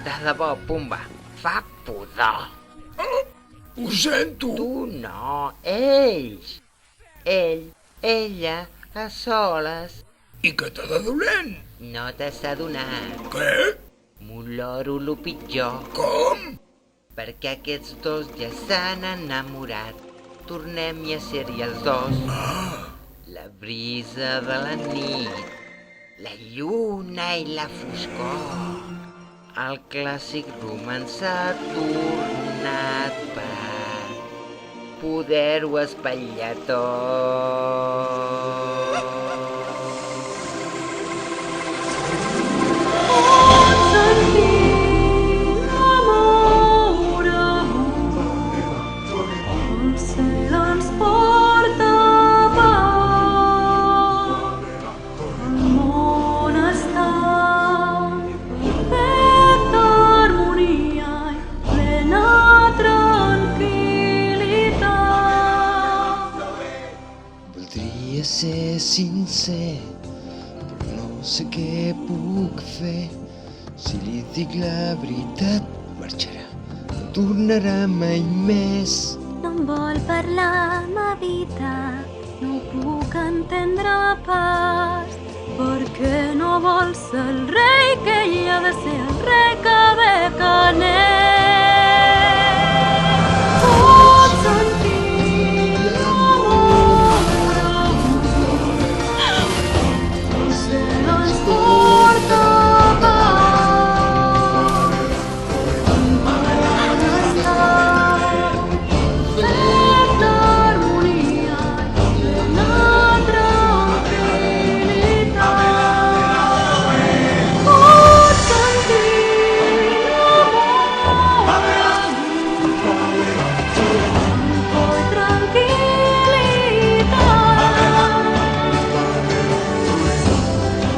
De debò, Pumba, fa pudor. Ho sento. Tu no, ells. Ell, ella, a soles. I què t'ha de dolent? No t'has adonat. Què? M'oloro lo pitjor. Com? Perquè aquests dos ja s'han enamorat. Tornem-hi a ser-hi els dos. La brisa de la nit, la lluna i la foscor. El clàssic romanç ha tornat per poder-ho espatllar tot. Voldria ser sincer, però no sé què puc fer. Si li dic la veritat, marxarà, no tornarà mai més. No em vol parlar, ma vida, no ho puc entendre pas, perquè no vol ser el rei que hi ha de ser el rei que ve que pot sentir l'amor el cel ens porta pau on volen estar fet d'harmonia i plena tranquil·litat pot sentir l'amor i tranquil·litat.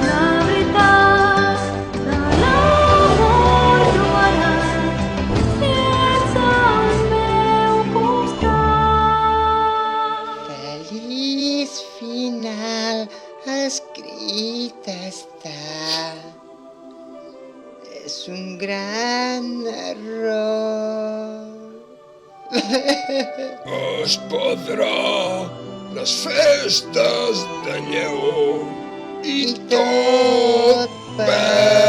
La veritat de l'amor trobaràs si ets al meu costat. Feliç final escrit està. És un gran error. Es perdrà les festes de lleó i tot perd.